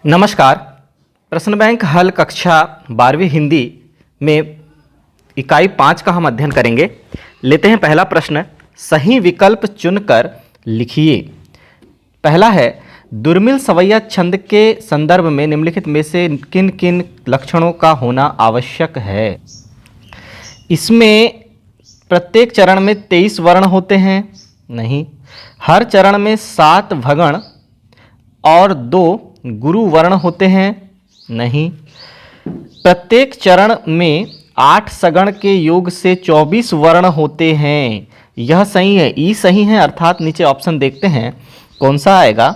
नमस्कार। प्रश्न बैंक हल कक्षा 12वीं हिंदी में इकाई 5 का हम अध्ययन करेंगे। लेते हैं पहला प्रश्न, सही विकल्प चुनकर लिखिए। पहला है, दुर्मिल सवैया छंद के संदर्भ में निम्नलिखित में से किन किन लक्षणों का होना आवश्यक है। इसमें प्रत्येक चरण में 23 वर्ण होते हैं? नहीं। हर चरण में 7 भगण और 2 गुरु वर्ण होते हैं? नहीं। प्रत्येक चरण में 8 सगण के योग से 24 वर्ण होते हैं। यह सही है। ई सही है, अर्थात नीचे ऑप्शन देखते हैं कौन सा आएगा।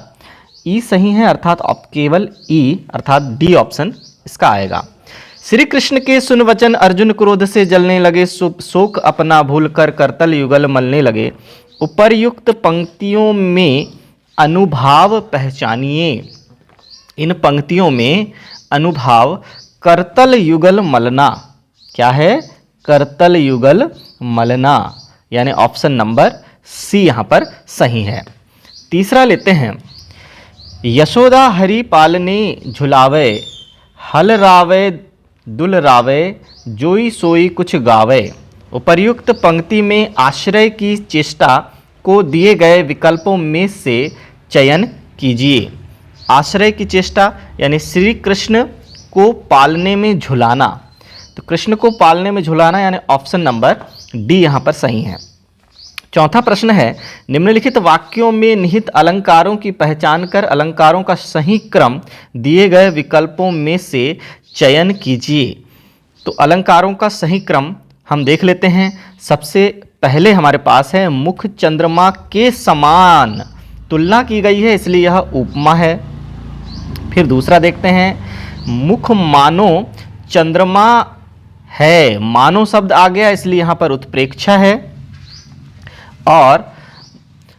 ई सही है, अर्थात केवल ई अर्थात डी ऑप्शन इसका आएगा। श्री कृष्ण के सुन वचन अर्जुन क्रोध से जलने लगे, शोक अपना भूलकर करतल युगल मलने लगे। उपर्युक्त पंक्तियों में अनुभाव पहचानिए। इन पंक्तियों में अनुभाव करतल युगल मलना क्या है? करतल युगल मलना, यानी ऑप्शन नंबर सी यहां पर सही है। तीसरा लेते हैं, यशोदा हरि पालने झुलावे, हल रावे दुल रावे, जोई सोई कुछ गावे। उपर्युक्त पंक्ति में आश्रय की चेष्टा को दिए गए विकल्पों में से चयन कीजिए। आश्रय की चेष्टा यानी श्री कृष्ण को पालने में झुलाना, तो कृष्ण को पालने में झुलाना यानी ऑप्शन नंबर डी यहां पर सही है। चौथा प्रश्न है, निम्नलिखित वाक्यों में निहित अलंकारों की पहचान कर अलंकारों का सही क्रम दिए गए विकल्पों में से चयन कीजिए। तो अलंकारों का सही क्रम हम देख लेते हैं। सबसे पहले हमारे पास है, मुख चंद्रमा के समान, तुलना की गई है इसलिए यह उपमा है। फिर दूसरा देखते हैं, मुख मानो चंद्रमा है, मानो शब्द आ गया इसलिए यहां पर उत्प्रेक्षा है। और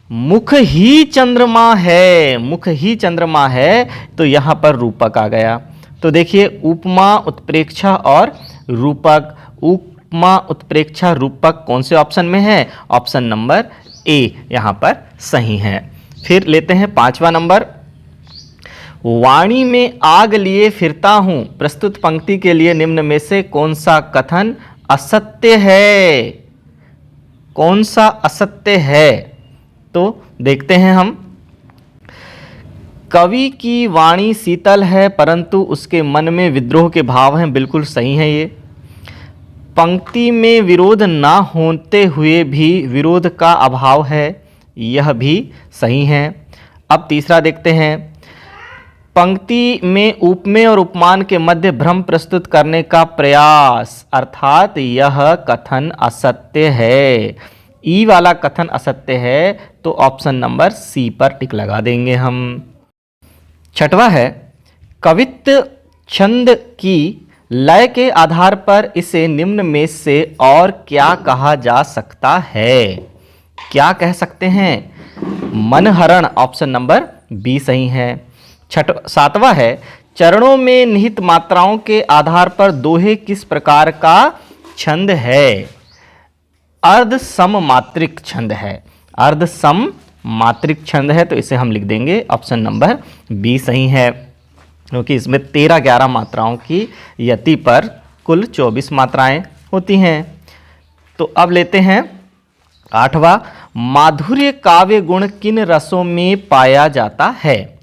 मुख ही चंद्रमा है, मुख ही चंद्रमा है तो यहां पर रूपक आ गया। तो देखिए, उपमा उत्प्रेक्षा और रूपक, उपमा उत्प्रेक्षा रूपक कौन से ऑप्शन में है? ऑप्शन नंबर ए यहां पर सही है। फिर लेते हैं 5वां नंबर, वाणी में आग लिए फिरता हूं, प्रस्तुत पंक्ति के लिए निम्न में से कौन सा कथन असत्य है? कौन सा असत्य है? तो देखते हैं हम। कवि की वाणी शीतल है परंतु उसके मन में विद्रोह के भाव हैं, बिल्कुल सही है ये। पंक्ति में विरोध ना होते हुए भी विरोध का अभाव है, यह भी सही है। अब तीसरा देखते हैं, पंक्ति में उपमेय और उपमान के मध्य भ्रम प्रस्तुत करने का प्रयास, अर्थात यह कथन असत्य है। ई वाला कथन असत्य है तो ऑप्शन नंबर सी पर टिक लगा देंगे हम। छठवां है, कवित्व छंद की लय के आधार पर इसे निम्न में से और क्या कहा जा सकता है? क्या कह सकते हैं? मनहरण, ऑप्शन नंबर बी सही है। सातवां है, चरणों में निहित मात्राओं के आधार पर दोहे किस प्रकार का छंद है? अर्ध सम मात्रिक छंद है, अर्ध सम मात्रिक छंद है तो इसे हम लिख देंगे ऑप्शन नंबर बी सही है, क्योंकि इसमें 13-11 मात्राओं की यति पर कुल 24 मात्राएं होती हैं। तो अब लेते हैं 8वां, माधुर्य काव्य गुण किन रसों में पाया जाता है?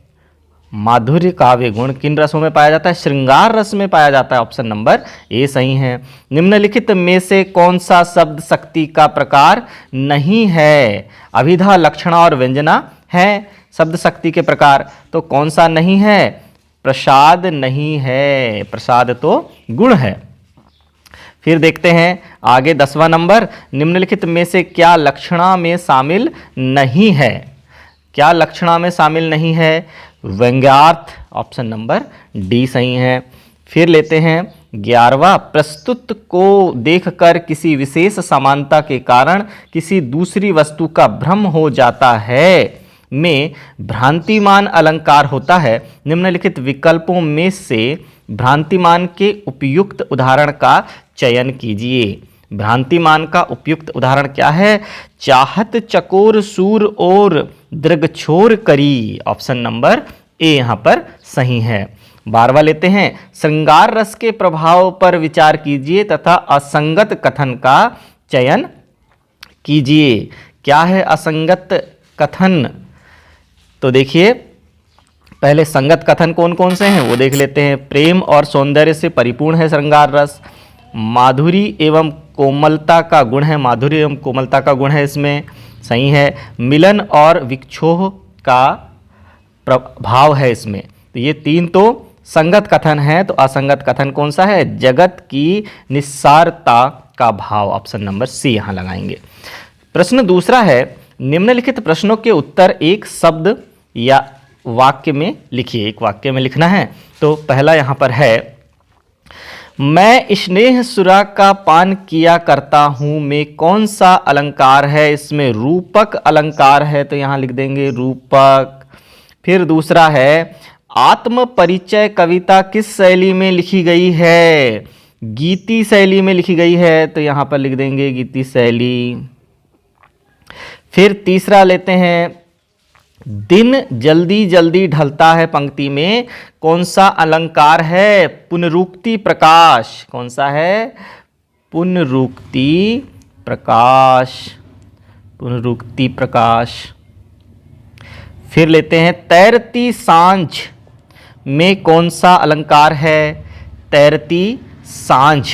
माधुर्य काव्य गुण किन रसों में पाया जाता है? श्रृंगार रस में पाया जाता है, ऑप्शन नंबर ए सही है। निम्नलिखित में से कौन सा शब्द शक्ति का प्रकार नहीं है? अभिधा, लक्षणा और व्यंजना है शब्द शक्ति के प्रकार, तो कौन सा नहीं है? प्रसाद नहीं है, प्रसाद तो गुण है। फिर देखते हैं आगे 10वां नंबर, निम्नलिखित में से क्या लक्षणा में शामिल नहीं है? क्या लक्षणा में शामिल नहीं है? व्यंग्यार्थ, ऑप्शन नंबर डी सही है। फिर लेते हैं 11वां, प्रस्तुत को देखकर किसी विशेष समानता के कारण किसी दूसरी वस्तु का भ्रम हो जाता है में भ्रांतिमान अलंकार होता है। निम्नलिखित विकल्पों में से भ्रांतिमान के उपयुक्त उदाहरण का चयन कीजिए। भ्रांतिमान का उपयुक्त उदाहरण क्या है? चाहत चकोर सूर और दृगछोर करी, ऑप्शन नंबर ए यहाँ पर सही है। 12वां लेते हैं, श्रृंगार रस के प्रभाव पर विचार कीजिए तथा असंगत कथन का चयन कीजिए। क्या है असंगत कथन? तो देखिए, पहले संगत कथन कौन कौन से हैं वो देख लेते हैं। प्रेम और सौंदर्य से परिपूर्ण है श्रृंगार रस, माधुरी एवं कोमलता का गुण है, माधुरी एवं कोमलता का गुण है इसमें, सही है। मिलन और विक्षोभ का प्रभाव है इसमें। तो ये 3 तो संगत कथन है। तो असंगत कथन कौन सा है? जगत की निस्सारता का भाव, ऑप्शन नंबर सी यहाँ लगाएंगे। प्रश्न दूसरा है, निम्नलिखित प्रश्नों के उत्तर एक शब्द या वाक्य में लिखिए। एक वाक्य में लिखना है। तो पहला यहाँ पर है, मैं स्नेह सुरा का पान किया करता हूँ में कौन सा अलंकार है? इसमें रूपक अलंकार है, तो यहाँ लिख देंगे रूपक। फिर दूसरा है, आत्म परिचय कविता किस शैली में लिखी गई है? गीति शैली में लिखी गई है, तो यहाँ पर लिख देंगे गीति शैली। फिर तीसरा लेते हैं, दिन जल्दी जल्दी ढलता है पंक्ति में कौन सा अलंकार है? पुनरुक्ति प्रकाश। कौन सा है? पुनरुक्ति प्रकाश, पुनरुक्ति प्रकाश। फिर लेते हैं, तैरती सांझ में कौन सा अलंकार है? तैरती सांझ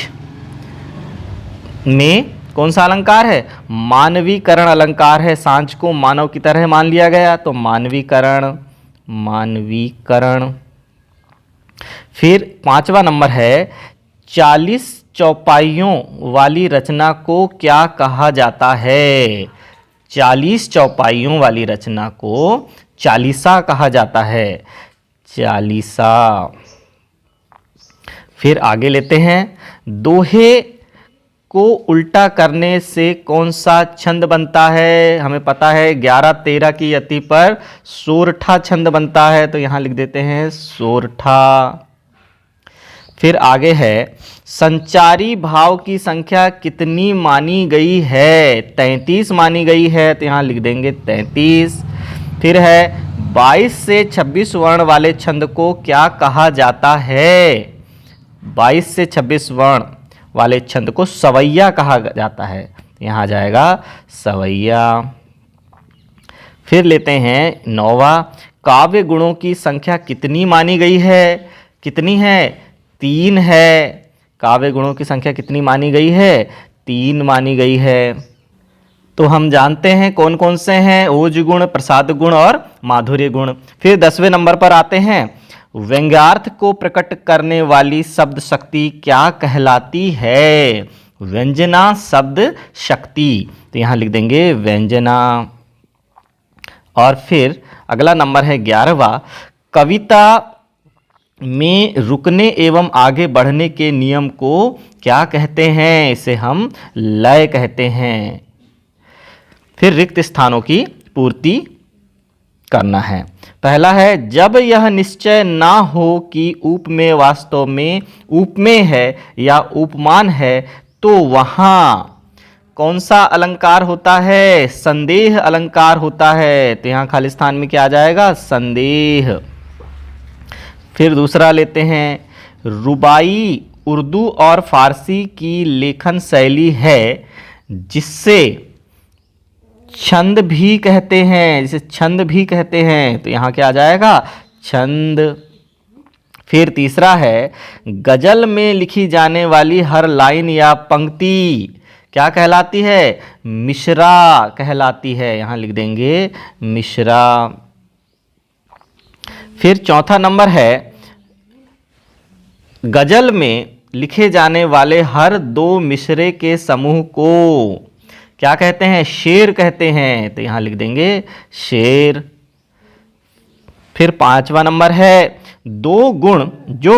में कौन सा अलंकार है? मानवीकरण अलंकार है। सांझ को मानव की तरह मान लिया गया, तो मानवीकरण, मानवीकरण। फिर 5वां नंबर है, 40 चौपाइयों वाली रचना को क्या कहा जाता है? 40 चौपाइयों वाली रचना को चालीसा कहा जाता है, चालीसा। फिर आगे लेते हैं, दोहे को उल्टा करने से कौन सा छंद बनता है? हमें पता है 11-13 की यति पर सोरठा छंद बनता है, तो यहाँ लिख देते हैं सोरठा। फिर आगे है, संचारी भाव की संख्या कितनी मानी गई है? 33 मानी गई है, तो यहाँ लिख देंगे 33। फिर है, 22 से 26 वर्ण वाले छंद को क्या कहा जाता है? 22 से 26 वर्ण वाले छंद को सवैया कहा जाता है, यहाँ जाएगा सवैया। फिर लेते हैं 9वां, काव्य गुणों की संख्या कितनी मानी गई है? कितनी है? 3 है। काव्य गुणों की संख्या कितनी मानी गई है? 3 मानी गई है। तो हम जानते हैं कौन कौन से हैं, ओज गुण, प्रसाद गुण और माधुर्य गुण। फिर 10वें नंबर पर आते हैं, व्यंग्यार्थ को प्रकट करने वाली शब्द शक्ति क्या कहलाती है? व्यंजना शब्द शक्ति, तो यहाँ लिख देंगे व्यंजना। और फिर अगला नंबर है 11वां, कविता में रुकने एवं आगे बढ़ने के नियम को क्या कहते हैं? इसे हम लय कहते हैं। फिर रिक्त स्थानों की पूर्ति करना है। पहला है, जब यह निश्चय ना हो कि उपमेय वास्तव में उपमेय है या उपमान है, तो वहाँ कौन सा अलंकार होता है? संदेह अलंकार होता है, तो यहाँ खाली स्थान में क्या आ जाएगा? संदेह। फिर दूसरा लेते हैं, रुबाई उर्दू और फारसी की लेखन शैली है जिससे छंद भी कहते हैं, जिसे छंद भी कहते हैं, तो यहाँ क्या आ जाएगा? छंद। फिर तीसरा है, गजल में लिखी जाने वाली हर लाइन या पंक्ति क्या कहलाती है? मिश्रा कहलाती है, यहाँ लिख देंगे मिश्रा। फिर चौथा नंबर है, गजल में लिखे जाने वाले हर 2 मिसरे के समूह को क्या कहते हैं? शेर कहते हैं, तो यहाँ लिख देंगे शेर। फिर 5वां नंबर है, जो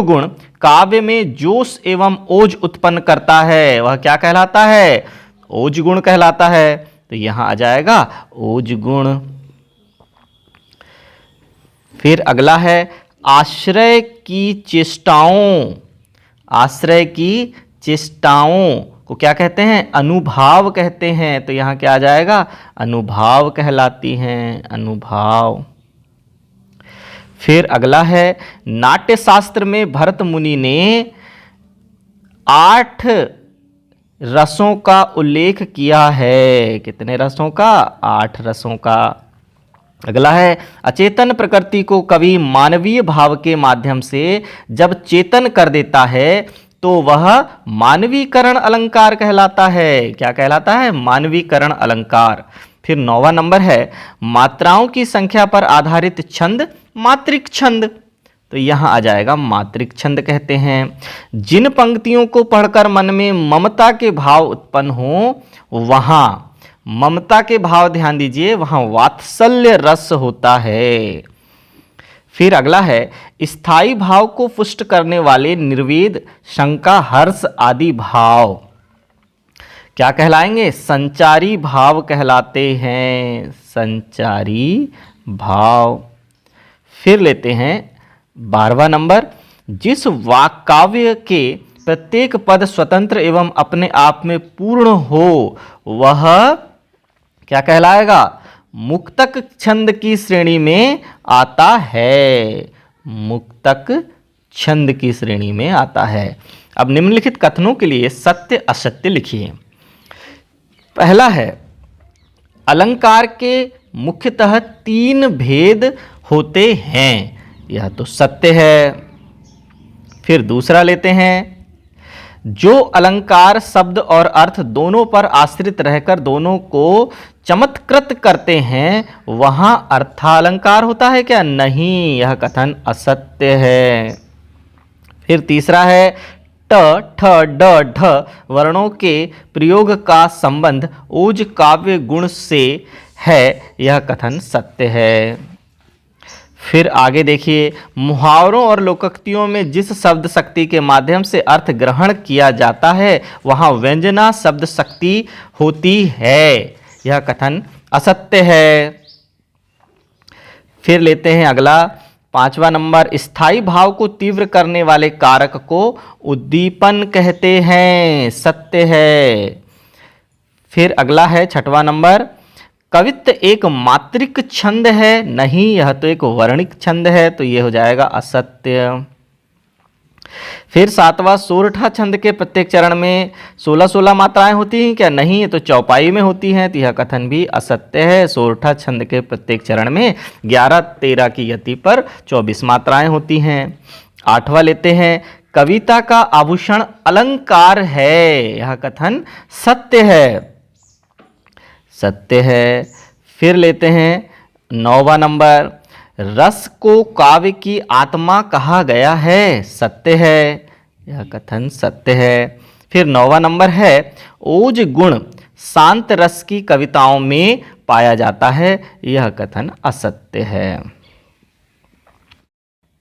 गुण काव्य में जोश एवं ओज उत्पन्न करता है वह क्या कहलाता है? ओज गुण कहलाता है, तो यहाँ आ जाएगा ओज गुण। फिर अगला है, आश्रय की चेष्टाओं को क्या कहते हैं? अनुभाव कहते हैं, तो यहाँ क्या आ जाएगा? अनुभाव कहलाती हैं, अनुभाव। फिर अगला है नाट्य शास्त्र में भरत मुनि ने 8 रसों का उल्लेख किया है। कितने रसों का? 8 रसों का। अगला है अचेतन प्रकृति को कवि मानवीय भाव के माध्यम से जब चेतन कर देता है तो वह मानवीकरण अलंकार कहलाता है। क्या कहलाता है? मानवीकरण अलंकार। फिर 9वां नंबर है मात्राओं की संख्या पर आधारित छंद मात्रिक छंद। तो यहां आ जाएगा मात्रिक छंद कहते हैं। जिन पंक्तियों को पढ़कर मन में ममता के भाव उत्पन्न हो, वहां ममता के भाव, ध्यान दीजिए, वहां वात्सल्य रस होता है। फिर अगला है स्थायी भाव को पुष्ट करने वाले निर्वेद, शंका, हर्ष आदि भाव क्या कहलाएंगे? संचारी भाव कहलाते हैं। संचारी भाव। फिर लेते हैं 12वां नंबर, जिस वाक्काव्य के प्रत्येक पद स्वतंत्र एवं अपने आप में पूर्ण हो वह क्या कहलाएगा? मुक्तक छंद की श्रेणी में आता है। मुक्तक छंद की श्रेणी में आता है। अब निम्नलिखित कथनों के लिए सत्य असत्य लिखिए। पहला है अलंकार के मुख्यतः 3 भेद होते हैं। यह तो सत्य है। फिर दूसरा लेते हैं, जो अलंकार शब्द और अर्थ दोनों पर आश्रित रहकर दोनों को चमत्कृत करते हैं वहां अर्थालंकार होता है क्या? नहीं, यह कथन असत्य है। फिर तीसरा है ट, ठ, ड, ढ वर्णों के प्रयोग का संबंध ओज काव्य गुण से है। यह कथन सत्य है। फिर आगे देखिए, मुहावरों और लोकोक्तियों में जिस शब्द शक्ति के माध्यम से अर्थ ग्रहण किया जाता है वहां व्यंजना शब्द शक्ति होती है। यह कथन असत्य है। फिर लेते हैं अगला 5वां नंबर, स्थायी भाव को तीव्र करने वाले कारक को उद्दीपन कहते हैं। सत्य है। फिर अगला है 6वां नंबर, कवित्व एक मात्रिक छंद है। नहीं, यह तो एक वर्णिक छंद है, तो यह हो जाएगा असत्य। फिर 7वां, सोरठा छंद के प्रत्येक चरण में 16-16 मात्राएं होती हैं क्या? नहीं, ये तो चौपाई में होती हैं, तो यह कथन भी असत्य है। सोरठा छंद के प्रत्येक चरण में 11-13 की गति पर 24 मात्राएं होती हैं। 8वां लेते हैं, कविता का आभूषण अलंकार है। यह कथन सत्य है। सत्य है। फिर लेते हैं 9वां नंबर, रस को काव्य की आत्मा कहा गया है। सत्य है। यह कथन सत्य है। फिर 9वां नंबर है, ओज गुण शांत रस की कविताओं में पाया जाता है। यह कथन असत्य है।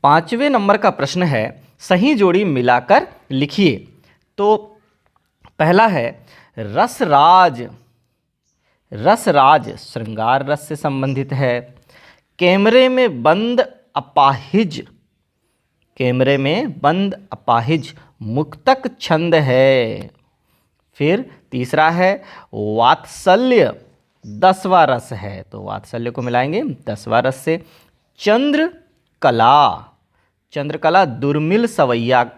5वें नंबर का प्रश्न है, सही जोड़ी मिलाकर लिखिए। तो पहला है रसराज। रसराज श्रृंगार रस से संबंधित है। कैमरे में बंद अपाहिज, कैमरे में बंद अपाहिज मुक्तक छंद है। फिर तीसरा है वात्सल्य 10वां रस है, तो वात्सल्य को मिलाएंगे 10वां रस से। चंद्रकला, चंद्रकला दुर्मिल सवैया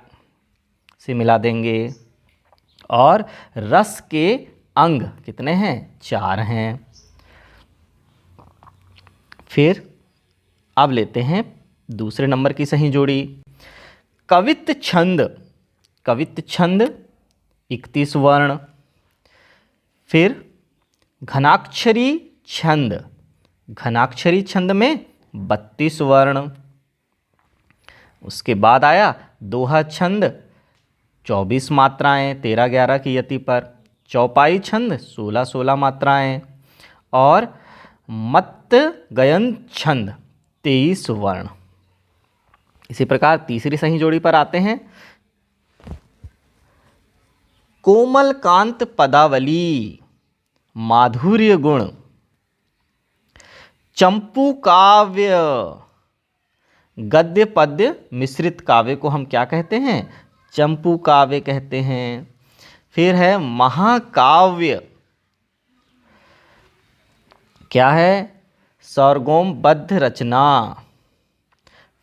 से मिला देंगे। और रस के अंग कितने हैं? 4 हैं। फिर अब लेते हैं दूसरे नंबर की सही जोड़ी, कवित्त छंद। कवित्त छंद 31 वर्ण। फिर घनाक्षरी छंद, घनाक्षरी छंद में 32 वर्ण। उसके बाद आया दोहा छंद 24 मात्राएं 13-11 की यति पर। चौपाई छंद 16-16 मात्राएं। और मत्त गयन छंद 23 वर्ण। इसी प्रकार तीसरी सही जोड़ी पर आते हैं, कोमल कांत पदावली माधुर्य गुण। चंपू काव्य गद्य पद्य मिश्रित काव्य को हम क्या कहते हैं? चंपू काव्य कहते हैं। फिर है महाकाव्य, क्या है? सर्वगोमबद्ध रचना।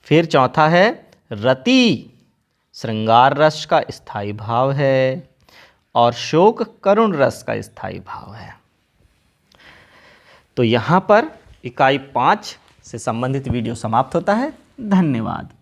फिर चौथा है रति, श्रृंगार रस का स्थायी भाव है, और शोक करुण रस का स्थायी भाव है। तो यहाँ पर इकाई 5 से संबंधित वीडियो समाप्त होता है। धन्यवाद।